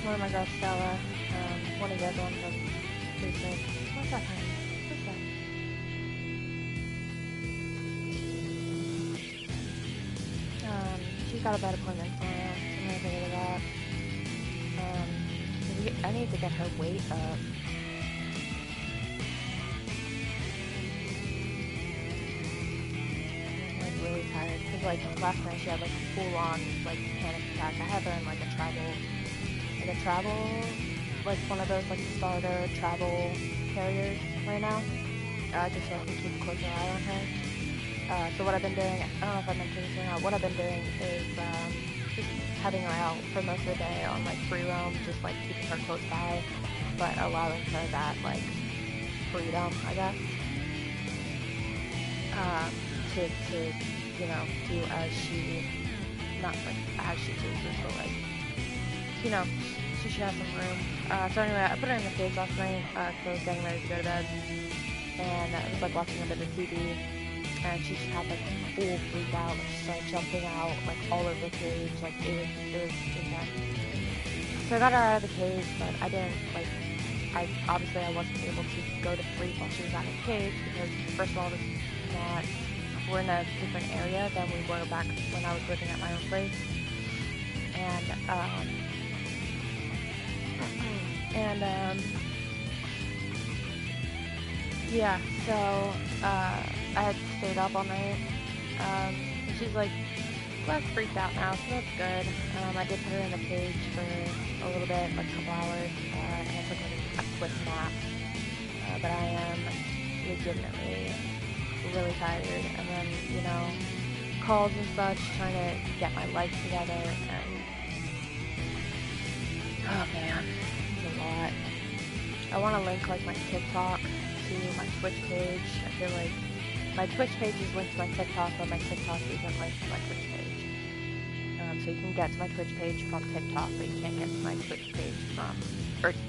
one of my girls, Stella, one of the other ones from Lucid. What's up, honey? What's up? She's got a bed appointment tomorrow, so I'm gonna take her to that. I need to get her weight up. I'm like really tired, because like last night she had like a full-on like panic attack. I have her in like a travel, like one of those like starter travel carriers right now, just so I can keep a closer eye on her. So what I've been doing, I don't know if I mentioned this or not, what I've been doing is just having her out for most of the day on like free roam, just like keeping her close by, but allowing her that like freedom, I guess, to you know, do as she, not like as she chooses, but like, you know, so she has some room. So anyway, I put her in the cage last night, because I was getting ready to go to bed, and I was like watching a bit of TV, and she just had like a full freak out, like she started jumping out like all over the cage, like it was intense. So I got her out of the cage, but I didn't like, I wasn't able to go to sleep while she was out of the cage, because first of all, we're in a different area than we were back when I was living at my own place, and yeah, so I had stayed up all night, and she's like less freaked out now, so that's good. I did put her in the cage for a little bit, like a couple hours, and I took like a quick nap, but I am legitimately really tired, and then, you know, calls and such, trying to get my life together, and oh man, it's a lot. I want to link like my TikTok to my Twitch page. I feel like my Twitch page is linked to my TikTok, but my TikTok isn't linked to my Twitch page. So you can get to my Twitch page from TikTok, but you can't get to my Twitch page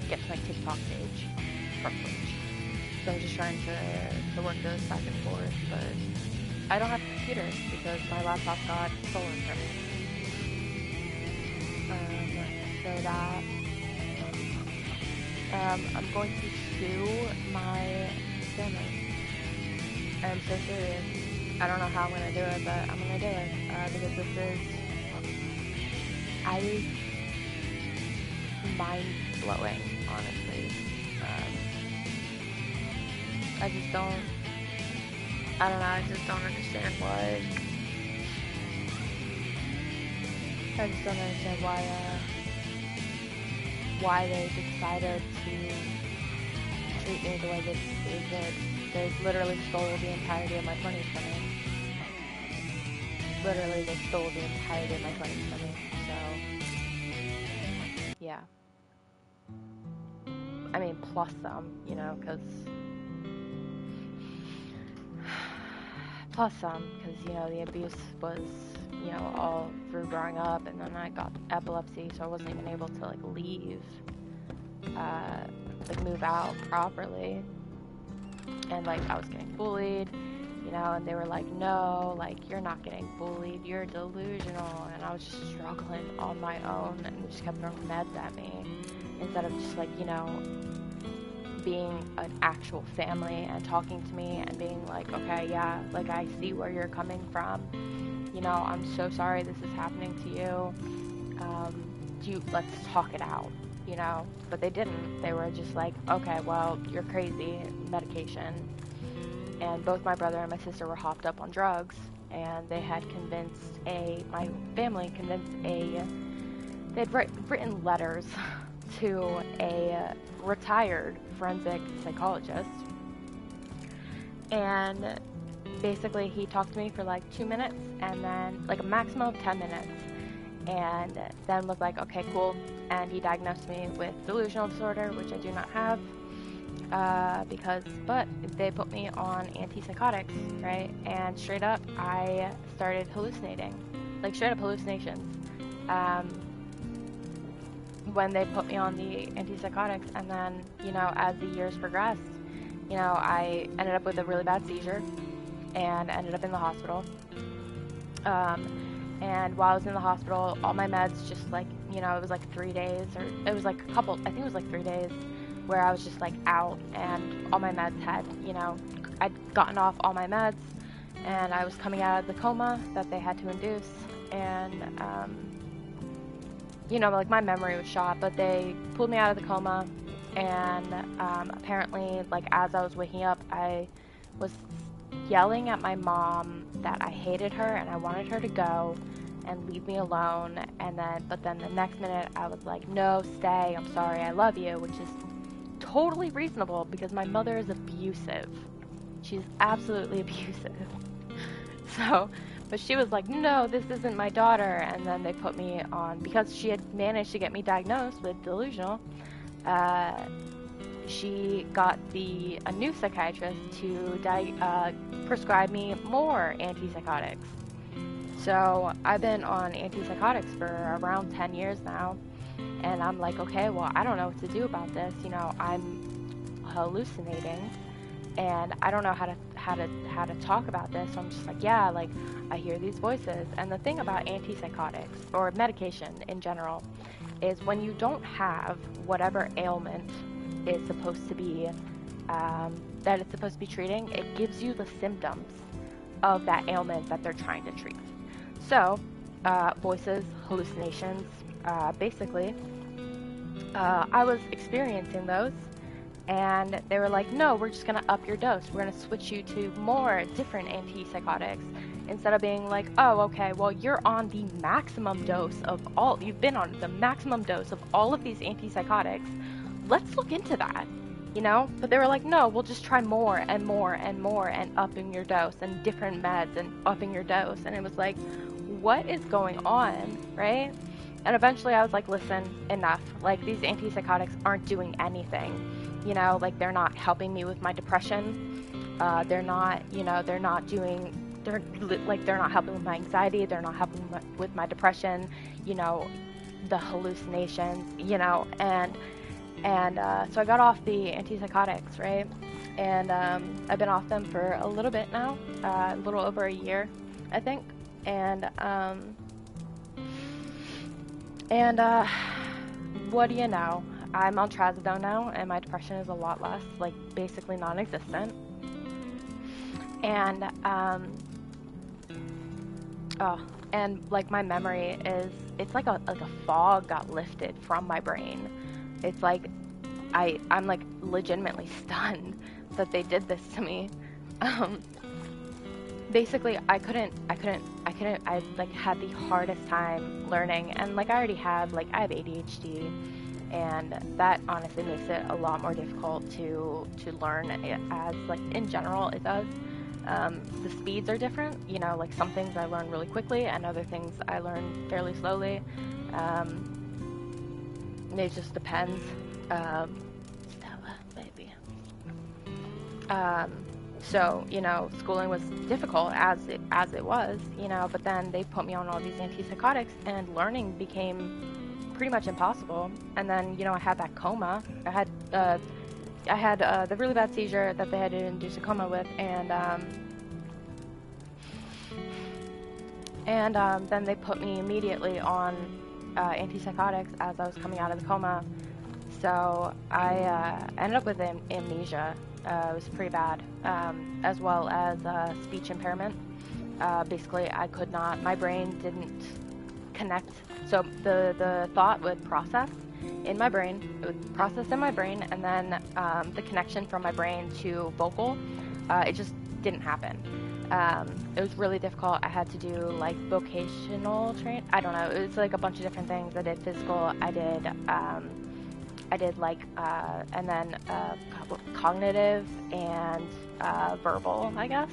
get to my TikTok page from Twitch. So I'm just trying to work those back and forth, but I don't have a computer because my laptop got stolen from me. So that I'm going to sue my family. I'm so serious. I don't know how I'm gonna do it, but I'm gonna do it because this is mind-blowing, honestly. I just don't understand why they decided to treat me the way they did. They literally stole the entirety of my 20s from me. Literally, they stole the entirety of my 20s from me, so, yeah. I mean, plus some, you know, because you know, the abuse was, you know, all through growing up, and then I got epilepsy, so I wasn't even able to, like, leave, like, move out properly, and, like, I was getting bullied, you know, and they were like, no, like, you're not getting bullied, you're delusional, and I was just struggling on my own, and they just kept throwing meds at me, instead of just, like, you know, being an actual family and talking to me and being like, okay, yeah, like, I see where you're coming from, you know, I'm so sorry this is happening to you, let's talk it out, you know, but they didn't. They were just like, okay, well, you're crazy, medication, and both my brother and my sister were hopped up on drugs, and they had my family they had written letters to a retired forensic psychologist, and basically he talked to me for like 2 minutes, and then like a maximum of 10 minutes, and then was like, okay, cool, and he diagnosed me with delusional disorder, which I do not have, but they put me on antipsychotics, right, and straight up I started hallucinating, like straight up hallucinations, when they put me on the antipsychotics, and then, you know, as the years progressed, you know, I ended up with a really bad seizure, and ended up in the hospital, And while I was in the hospital, all my meds just like, you know, it was like 3 days, or it was like a couple, I think it was like 3 days, where I was just like out, and all my meds had, you know, I'd gotten off all my meds, and I was coming out of the coma that they had to induce, and, you know, like my memory was shot, but they pulled me out of the coma, and apparently, like as I was waking up, I was yelling at my mom that I hated her and I wanted her to go and leave me alone, and then, but then the next minute I was like, no, stay, I'm sorry, I love you, which is totally reasonable because my mother is abusive. She's absolutely abusive. So, but she was like, no, this isn't my daughter, and then they put me on, because she had managed to get me diagnosed with delusional, she got a new psychiatrist to prescribe me more antipsychotics. So I've been on antipsychotics for around 10 years now, and I'm like, okay, well, I don't know what to do about this. You know, I'm hallucinating, and I don't know how to talk about this. So I'm just like, yeah, like I hear these voices. And the thing about antipsychotics or medication in general is when you don't have whatever ailment is supposed to be that it's supposed to be treating, it gives you the symptoms of that ailment that they're trying to treat. So voices, hallucinations, basically, I was experiencing those, and they were like, no, we're just going to up your dose. We're going to switch you to more different antipsychotics, instead of being like, oh, okay, well, you're on the maximum dose of all, you've been on the maximum dose of all of these antipsychotics. Let's look into that, you know? But they were like, no, we'll just try more and more and more, and upping your dose, and different meds and upping your dose. And it was like, what is going on, right? And eventually I was like, listen, enough. Like, these antipsychotics aren't doing anything. You know, like, they're not helping me with my depression. They're not, you know, they're not helping with my anxiety. They're not helping with my depression, you know, the hallucinations, you know, and so I got off the antipsychotics, right? And I've been off them for a little bit now, a little over a year, I think. And what do you know? I'm on trazodone now, and my depression is a lot less, like basically non-existent. And and like my memory is, it's like a fog got lifted from my brain. It's like I'm like legitimately stunned that they did this to me. Basically, I like had the hardest time learning, and like I already have, like I have ADHD, and that honestly makes it a lot more difficult to learn it, as like in general it does. The speeds are different, you know, like some things I learn really quickly and other things I learn fairly slowly. It just depends. Stella, baby. So, you know, schooling was difficult as it was, you know, but then they put me on all these antipsychotics, and learning became pretty much impossible. And then, you know, I had that coma. I had the really bad seizure that they had to induce a coma with, and then they put me immediately on antipsychotics as I was coming out of the coma. So I ended up with amnesia. It was pretty bad, as well as speech impairment. Basically, I could not, my brain didn't connect. So the thought would process in my brain, and then the connection from my brain to vocal, it just didn't happen. It was really difficult. I had to do like vocational train. I don't know. It was like a bunch of different things. I did physical. I did like, and then cognitive and verbal, I guess,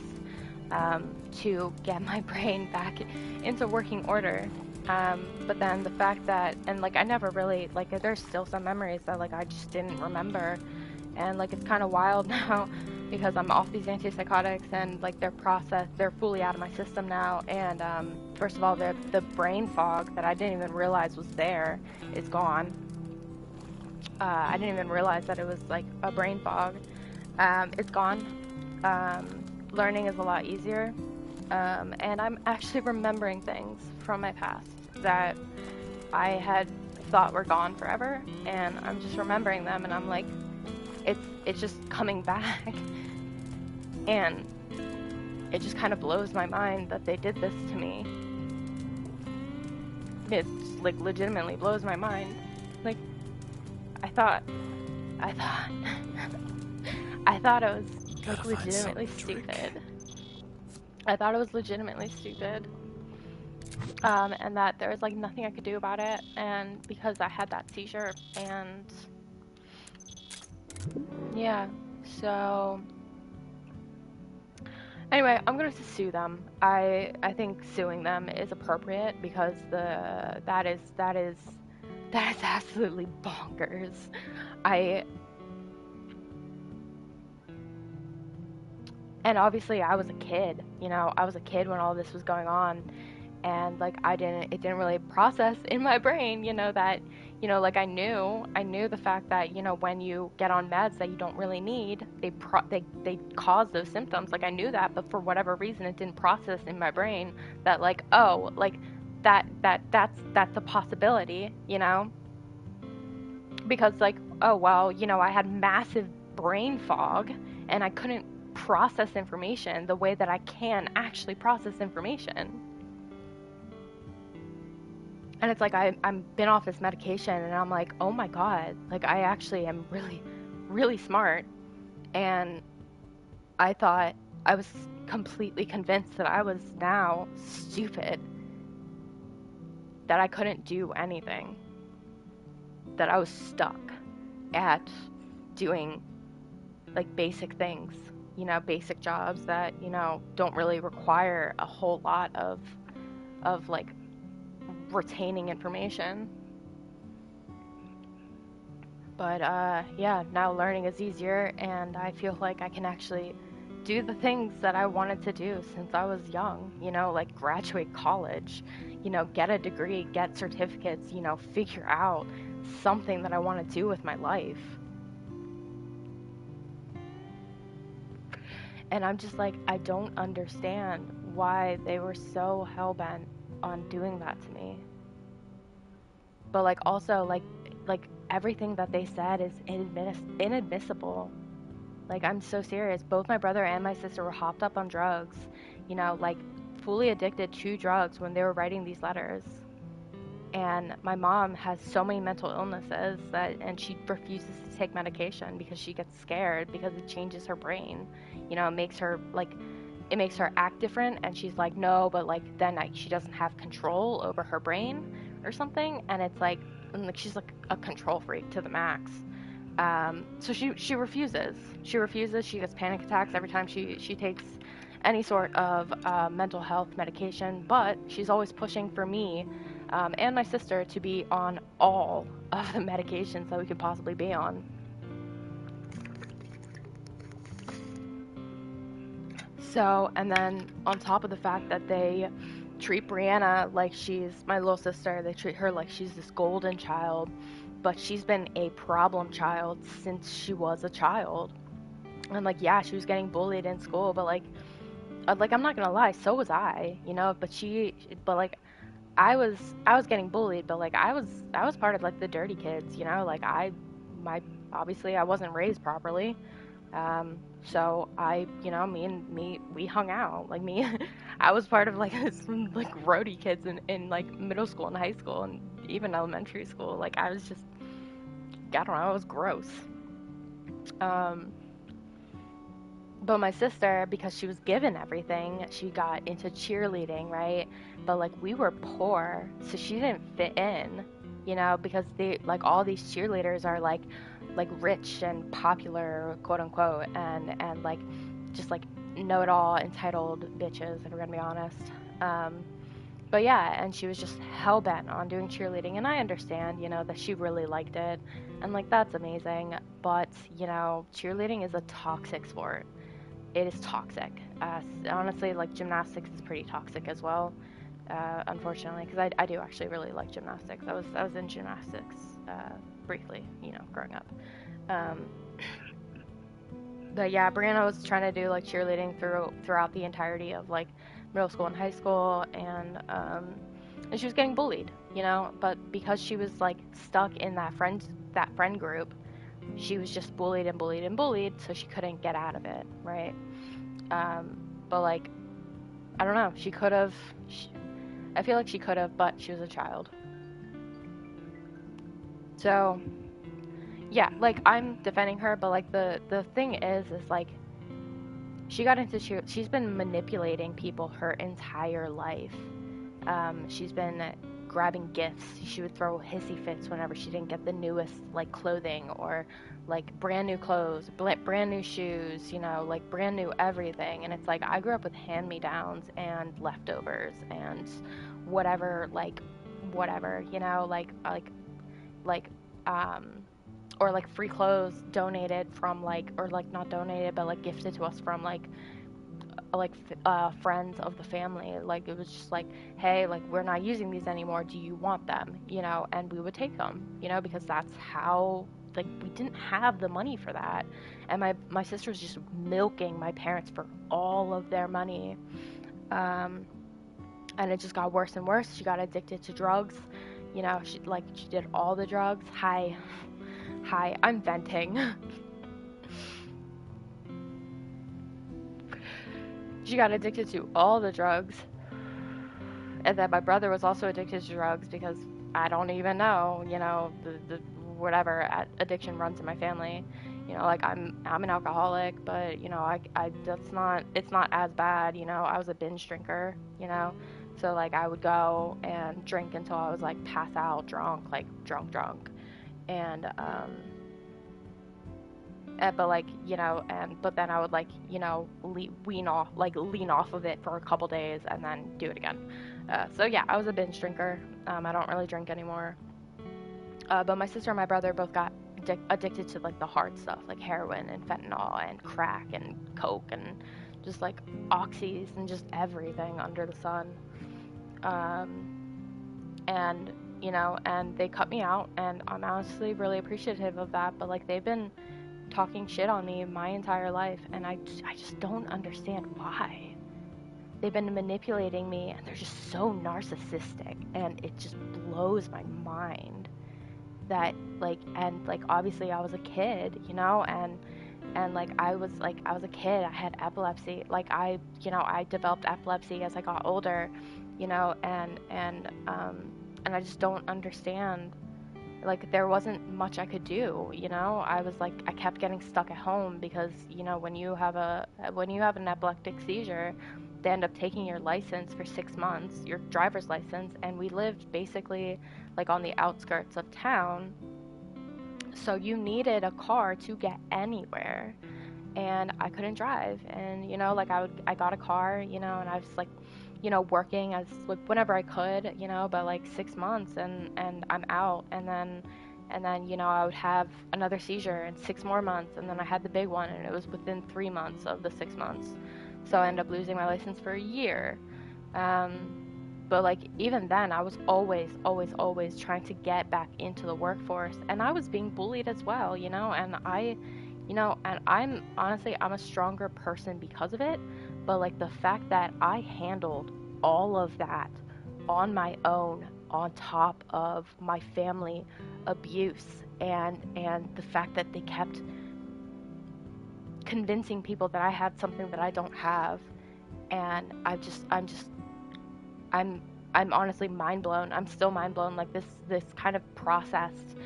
to get my brain back into working order. But then the fact that, and like I never really, like there's still some memories that like I just didn't remember, and like it's kind of wild now because I'm off these antipsychotics, and like they're fully out of my system now. And first of all, the brain fog that I didn't even realize was there is gone. I didn't even realize that it was like a brain fog. It's gone. Learning is a lot easier. And I'm actually remembering things from my past that I had thought were gone forever, and I'm just remembering them, and I'm like, it's just coming back, and it just kind of blows my mind that they did this to me. It like legitimately blows my mind. Like, I thought I thought it was like legitimately stupid. I thought it was legitimately stupid. And that there was like nothing I could do about it, and because I had that seizure, and yeah, so anyway, I'm going to sue them. I think suing them is appropriate because that is absolutely bonkers. And obviously I was a kid, you know, I was a kid when all this was going on, and like it didn't really process in my brain, you know, that, you know, like I knew the fact that, you know, when you get on meds that you don't really need, they cause those symptoms. Like I knew that, but for whatever reason it didn't process in my brain that like, oh, like that's a possibility, you know? Because like, oh well, you know, I had massive brain fog and I couldn't process information the way that I can actually process information. And it's like I'm been off this medication, and I'm like, oh my god, like I actually am really, really smart. And I thought I was completely convinced that I was now stupid, that I couldn't do anything, that I was stuck at doing like basic things, you know, basic jobs that, you know, don't really require a whole lot of like retaining information. But yeah, now learning is easier, and I feel like I can actually do the things that I wanted to do since I was young, you know, like graduate college, you know, get a degree, get certificates, you know, figure out something that I want to do with my life. And I'm just like, I don't understand why they were so hell-bent on doing that to me. But like also like everything that they said is inadmissible. Like I'm so serious. Both my brother and my sister were hopped up on drugs, you know, like fully addicted to drugs when they were writing these letters. And my mom has so many mental illnesses and she refuses to take medication because she gets scared because it changes her brain. You know, it makes her act different, and she's like, no, but like then she doesn't have control over her brain or something, and it's like, she's like a control freak to the max. So she refuses. She refuses. She gets panic attacks every time she takes any sort of mental health medication, but she's always pushing for me and my sister to be on all of the medications that we could possibly be on. So, and then on top of the fact that they treat Brianna like she's my little sister, they treat her like she's this golden child, but she's been a problem child since she was a child. And like, yeah, she was getting bullied in school, but like I'm not gonna lie, so was I, you know. But like, I was getting bullied, but like I was part of like the dirty kids, you know. Like my obviously I wasn't raised properly. So you know, we hung out. Like me, I was part of like some like roadie kids in like middle school and high school and even elementary school. Like I was just, I don't know, I was gross. Um, but my sister, because she was given everything, she got into cheerleading, right? But like we were poor, so she didn't fit in, you know, because they like all these cheerleaders are like rich and popular, quote unquote, and like just like know-it-all entitled bitches, if we're gonna be honest. But yeah, and she was just hell-bent on doing cheerleading, and I understand, you know, that she really liked it, and like that's amazing, but you know, cheerleading is a toxic sport. It is toxic. Honestly, like gymnastics is pretty toxic as well, unfortunately, because I do actually really like gymnastics. I was in gymnastics briefly, you know, growing up. Um, but yeah, Brianna was trying to do like cheerleading throughout the entirety of like middle school and high school, and and she was getting bullied, you know, but because she was like stuck in that friend group, she was just bullied and bullied and bullied, so she couldn't get out of it, right? But like, I don't know, she could have, I feel like she could have, but she was a child. So yeah, like I'm defending her, but like the thing is like she's been manipulating people her entire life. She's been grabbing gifts. She would throw hissy fits whenever she didn't get the newest like clothing, or like brand new clothes, brand new shoes, you know, like brand new everything. And it's like I grew up with hand-me-downs and leftovers and whatever, like whatever, you know, like um or like free clothes donated from like, or like not donated but like gifted to us from friends of the family. Like it was just like, hey, like we're not using these anymore, do you want them, you know? And we would take them, you know, because that's how, like, we didn't have the money for that. And my sister was just milking my parents for all of their money. And it just got worse and worse. She got addicted to drugs, you know. She did all the drugs. Hi, I'm venting. She got addicted to all the drugs. And then my brother was also addicted to drugs, because I don't even know, you know, the whatever addiction runs in my family. You know, like I'm an alcoholic, but you know, I it's not as bad, you know. I was a binge drinker, you know. So like I would go and drink until I was like pass out drunk, like drunk. And but like, you know, but then I would like, you know, lean off of it for a couple days and then do it again. So yeah, I was a binge drinker. I don't really drink anymore. But my sister and my brother both got addicted to like the hard stuff, like heroin and fentanyl and crack and coke and just like oxys and just everything under the sun. And you know, and they cut me out, and I'm honestly really appreciative of that. But like they've been talking shit on me my entire life, and I just don't understand why. They've been manipulating me, and they're just so narcissistic, and it just blows my mind that like, and like obviously I was a kid, you know, and like I was a kid, I had epilepsy, like you know, I developed epilepsy as I got older, you know, and I just don't understand. Like there wasn't much I could do, you know. I was like, I kept getting stuck at home because, you know, when you have an epileptic seizure, they end up taking your license for 6 months, your driver's license. And we lived basically like on the outskirts of town, so you needed a car to get anywhere, and I couldn't drive. And you know, like I got a car, you know, and I was like, you know, working as like whenever I could, you know, but like 6 months and I'm out. And then you know, I would have another seizure in 6 more months, and then I had the big one, and it was within 3 months of the 6 months. So I ended up losing my license for a year. But like even then, I was always trying to get back into the workforce, and I was being bullied as well, you know. And you know, and I'm honestly, I'm a stronger person because of it. But like the fact that I handled all of that on my own, on top of my family abuse, and the fact that they kept convincing people that I had something that I don't have. And I'm I'm honestly mind blown. I'm still mind blown. Like this kind of processed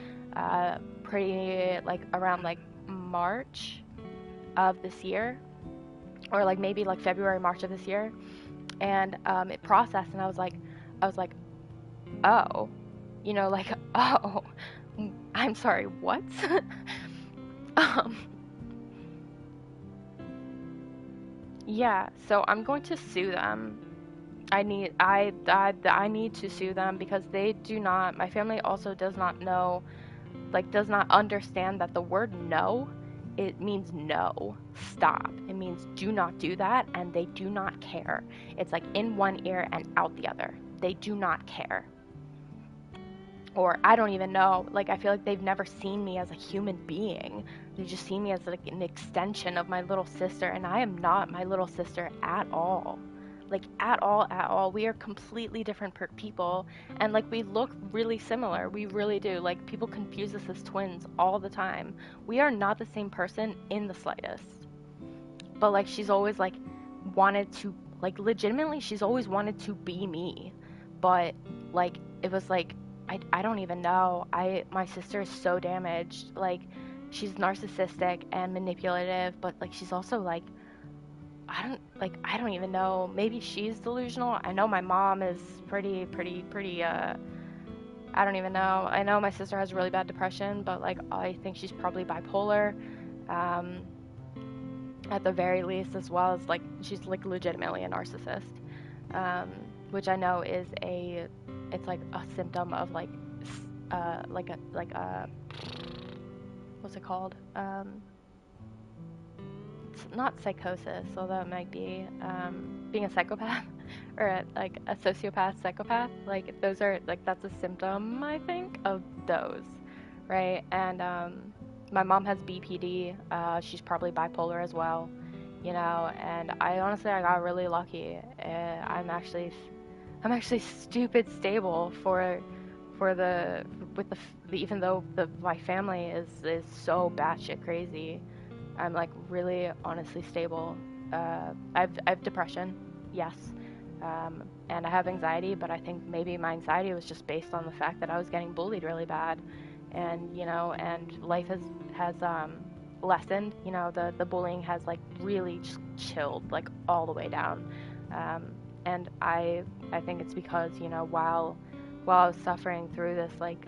pretty like around like March of this year, or like maybe like February, March of this year. And it processed, and I was like, oh, you know, like, oh, I'm sorry, what? um, yeah, so I'm going to sue them. I need to sue them, because they do not, my family also does not know, like does not understand that the word no, it means no, stop. It means do not do that, and they do not care. It's like in one ear and out the other. They do not care. Or I don't even know, like I feel like they've never seen me as a human being. They just see me as like an extension of my little sister, and I am not my little sister at all. like at all. We are completely different people, and like we look really similar. We really do. Like people confuse us as twins all the time. We are not the same person in the slightest. But like she's always like wanted to, like legitimately she's always wanted to be me. But like it was like I don't even know. My sister is so damaged. Like she's narcissistic and manipulative, but like she's also like I don't even know. Maybe she's delusional. I know my mom is pretty I don't even know. I know my sister has really bad depression, but like I think she's probably bipolar. Um at the very least, as well as like she's like legitimately a narcissist. Um which I know is it's like a symptom of like a what's it called? It's not psychosis, although it might be being a psychopath or like a sociopath, psychopath. Like those are like that's a symptom, I think, of those, right? And my mom has BPD. She's probably bipolar as well, you know. And I honestly I got really lucky. I'm actually stupid stable for the with the even though my family is so batshit crazy. I'm like really honestly stable. I have depression, yes, and I have anxiety, but I think maybe my anxiety was just based on the fact that I was getting bullied really bad, and you know, and life has lessened. You know, the bullying has like really just chilled like all the way down, and I think it's because you know while I was suffering through this like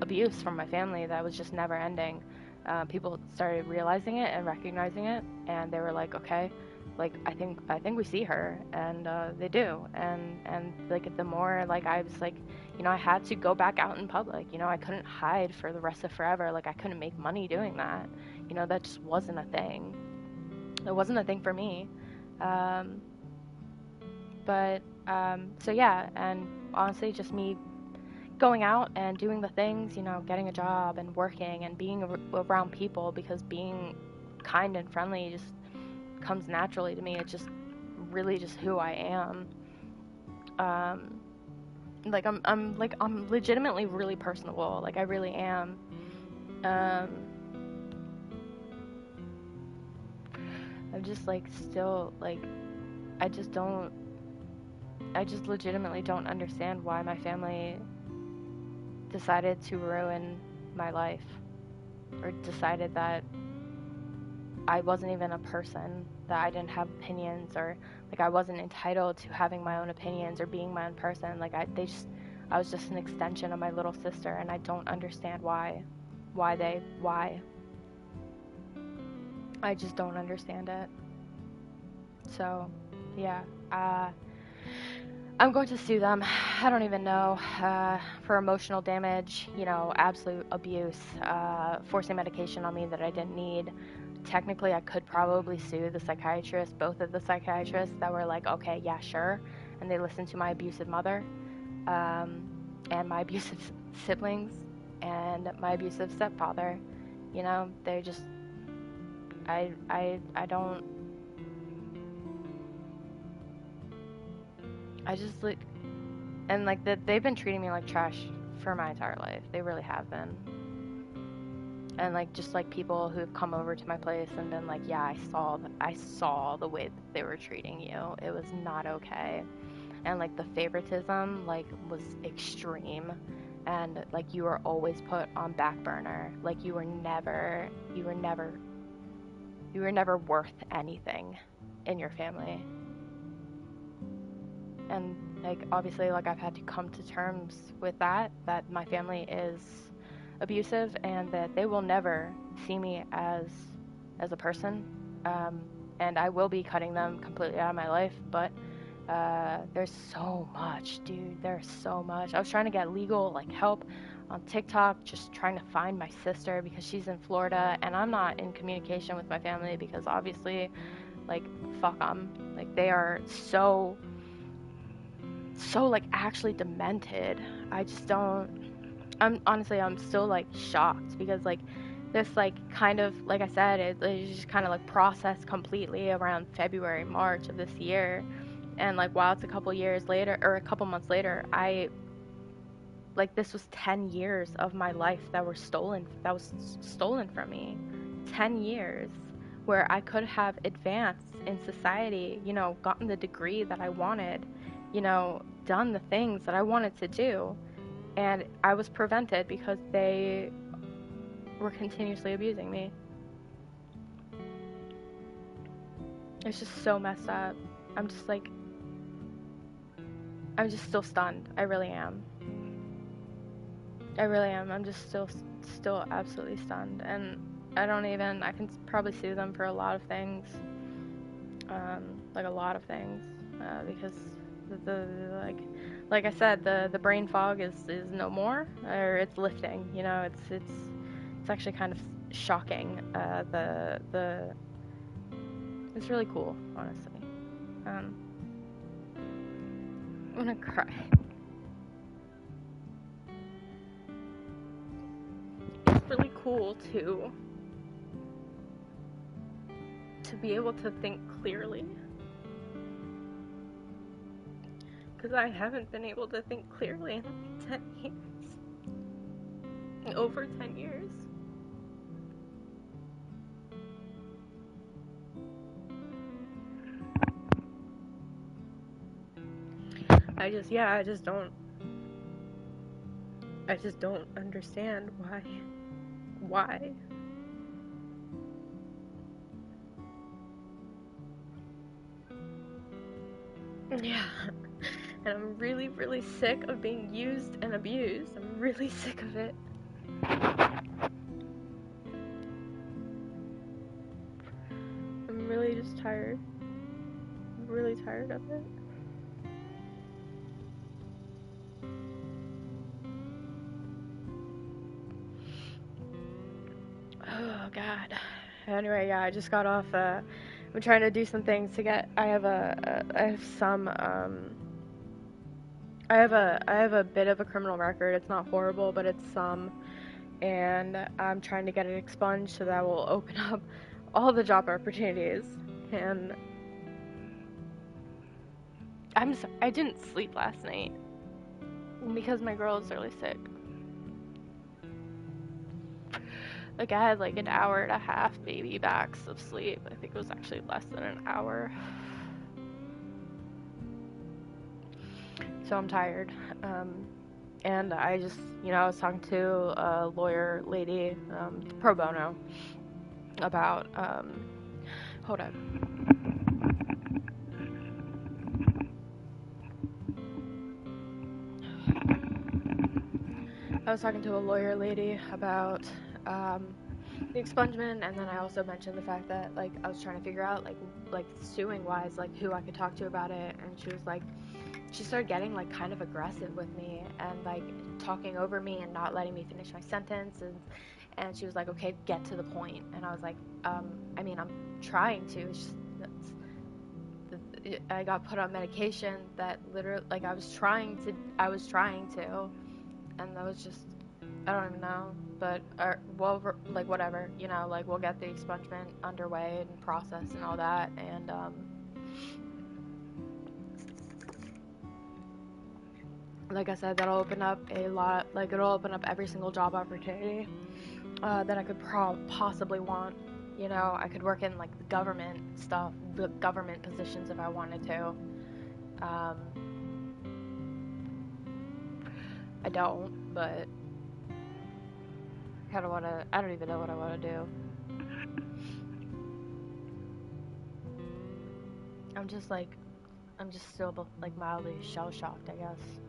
abuse from my family that was just never ending, people started realizing it and recognizing it, and they were like, okay, like I think we see her, and they do, and like the more like I was like, you know, I had to go back out in public, you know, I couldn't hide for the rest of forever, like I couldn't make money doing that, you know, that just wasn't a thing. It wasn't a thing for me, um, but so yeah, and honestly, just me going out and doing the things, you know, getting a job and working and being around people because being kind and friendly just comes naturally to me. It's just really just who I am. Um, like I'm legitimately really personable. Like I really am. Um, I'm just like still like I just don't. I just legitimately don't understand why my family decided to ruin my life or decided that I wasn't even a person, that I didn't have opinions, or like I wasn't entitled to having my own opinions or being my own person. Like I was just an extension of my little sister, and I don't understand why. I just don't understand it. So, yeah, uh, I'm going to sue them. I don't even know, for emotional damage, you know, absolute abuse, forcing medication on me that I didn't need. Technically, I could probably sue the psychiatrist, both of the psychiatrists that were like, okay, yeah, sure. And they listened to my abusive mother, um, and my abusive siblings, and my abusive stepfather. You know, they just, I don't, I just like, and like they've been treating me like trash for my entire life. They really have been. And like just like people who've come over to my place and been like, yeah, I saw the way that they were treating you. It was not okay. And like the favoritism like was extreme, and like you were always put on back burner. Like you were never worth anything in your family. And like obviously like I've had to come to terms with that my family is abusive and that they will never see me as a person, um, and I will be cutting them completely out of my life, but there's so much, dude, there's so much. I was trying to get legal like help on TikTok, just trying to find my sister because she's in Florida and I'm not in communication with my family because obviously like fuck them, like they are so like actually demented. I just don't. I'm honestly I'm still like shocked because like this like kind of like I said it just kind of like processed completely around February March of this year, And like while it's a couple years later or a couple months later, this was 10 years of my life that was stolen from me. 10 years where I could have advanced in society, you know, gotten the degree that I wanted, you know, done the things that I wanted to do. And I was prevented because they were continuously abusing me. It's just so messed up. I'm just still stunned. I really am. I'm just still absolutely stunned. And I can probably sue them for a lot of things. Like a lot of things. Because like I said, the brain fog is no more, or it's lifting, you know, it's actually kind of shocking. It's really cool, honestly. I'm gonna cry. It's really cool to be able to think clearly. Because I haven't been able to think clearly in 10 years. Over 10 years. I just don't understand why. Why? Yeah. And I'm really, really sick of being used and abused. I'm really sick of it. I'm really just tired. I'm really tired of it. Oh God. Anyway, yeah, I just got off. I'm trying to do some things to get. I have some. I have a bit of a criminal record. It's not horrible, but it's some. And I'm trying to get it expunged so that will open up all the job opportunities. And I didn't sleep last night because my girl is really sick. Like I had like an hour and a half baby backs of sleep. I think it was actually less than an hour. So I'm tired. And I just, you know, I was talking to a lawyer lady, pro bono, about, hold up. I was talking to a lawyer lady about, the expungement, and then I also mentioned the fact that, like, I was trying to figure out, like suing wise, like, who I could talk to about it, and she was like, she started getting, like, kind of aggressive with me, and, like, talking over me and not letting me finish my sentence, and she was like, okay, get to the point, and I was like, I mean, I'm trying to, it's just, I got put on medication that literally, like, I was trying to, and that was just, I don't even know, but, well, like, whatever, you know, like, we'll get the expungement underway and process and all that, and, like I said, that'll open up a lot, like, it'll open up every single job opportunity, that I could possibly want, you know, I could work in, like, the government stuff, the government positions if I wanted to, I don't, but I don't even know what I want to do. I'm just still, like, mildly shell-shocked, I guess.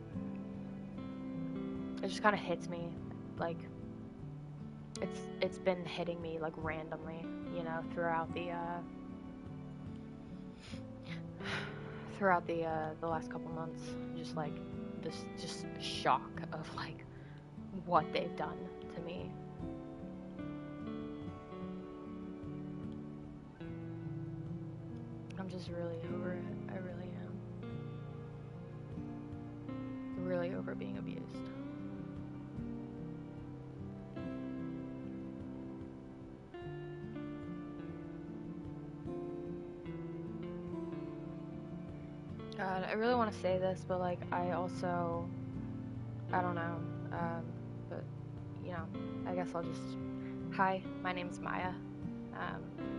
It just kind of hits me, like, it's been hitting me, like, randomly, you know, throughout the last couple months, just, like, this just shock of, like, what they've done to me. I'm just really over it. I really am. Really over being abused. God, I really want to say this, but like I also, I don't know, but you know, I guess I'll just. Hi, my name's Maya.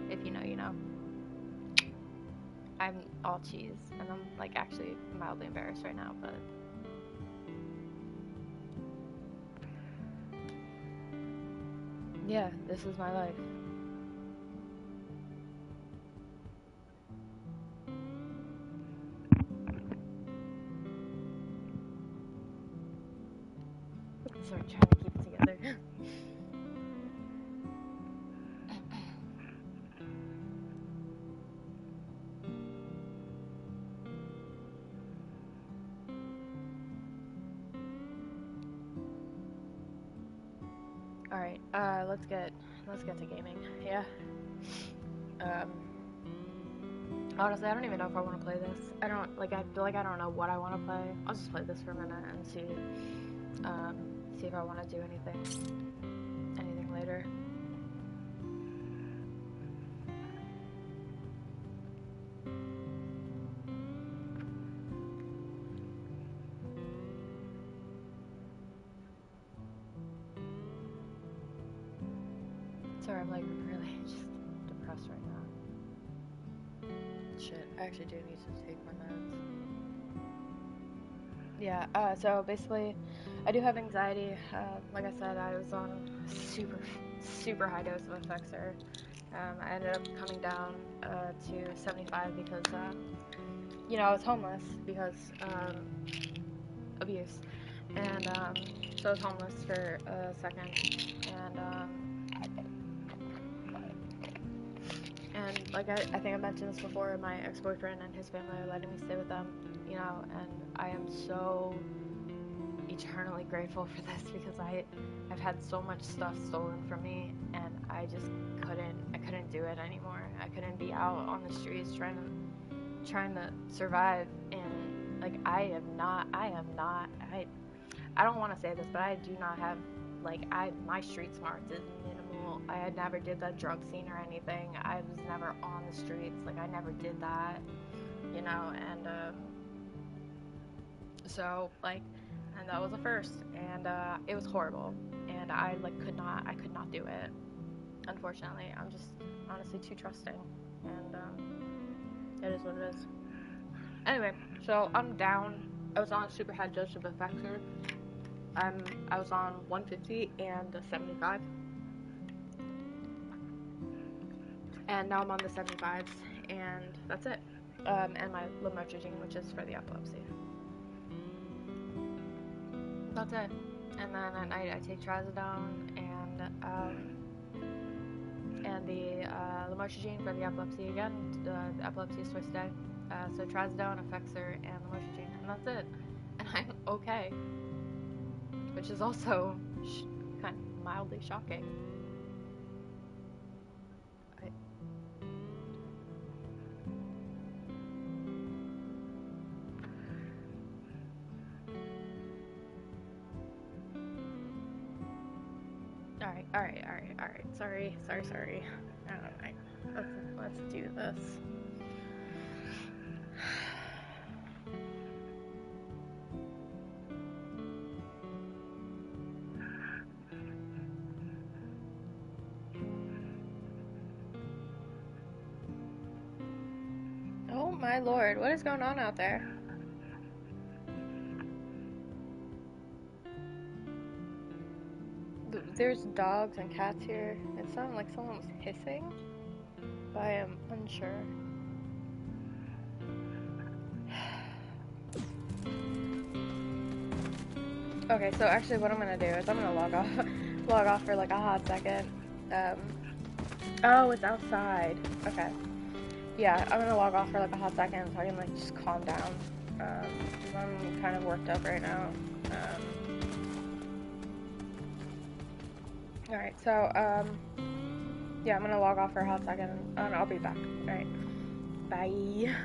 If you know, you know. I'm all cheese, and I'm like actually mildly embarrassed right now, but yeah, this is my life. Sorry, trying to keep it together. All right, let's get to gaming. Yeah. Um, honestly, I don't even know if I want to play this. I don't like. I feel like I don't know what I want to play. I'll just play this for a minute and see if I want to do anything later. Sorry, I'm like really just depressed right now. Shit, I actually do need to take my meds. Yeah, so basically, I do have anxiety. Like I said, I was on super high dose of Effexor. I ended up coming down to 75 because, you know, I was homeless because abuse. And so I was homeless for a second. And like I think I mentioned this before, my ex-boyfriend and his family are letting me stay with them, you know, and I am so eternally grateful for this because I've had so much stuff stolen from me, and I just couldn't do it anymore. I couldn't be out on the streets trying to survive, and like I don't want to say this, but I do not have like my street smarts is minimal. I had never did that drug scene or anything. I was never on the streets. Like I never did that, you know, and so like, and that was a first, and it was horrible, and I could not do it. Unfortunately, I'm just honestly too trusting, and it is what it is. Anyway, so I'm down. I was on a super high dose of Effexor. I was on 150 and 75, and now I'm on the 75s, and that's it. And my lamotrigine, which is for the epilepsy. That's it. And then at night I take trazodone and the lamotrigine for the epilepsy again. The epilepsy is twice a day. So trazodone, Effexor, and lamotrigine, and that's it. And I'm okay, which is also kind of mildly shocking. All right. Sorry. Let's do this. Oh my lord, what is going on out there? There's dogs and cats here. It sounded like someone was hissing, but I am unsure. Okay, so actually what I'm gonna do is I'm gonna log off for like a hot second. Oh, it's outside. Okay. Yeah, I'm gonna log off for like a hot second so I can like just calm down. I'm kind of worked up right now. Alright, so, yeah, I'm gonna log off for a hot second and I'll be back. Alright. Bye.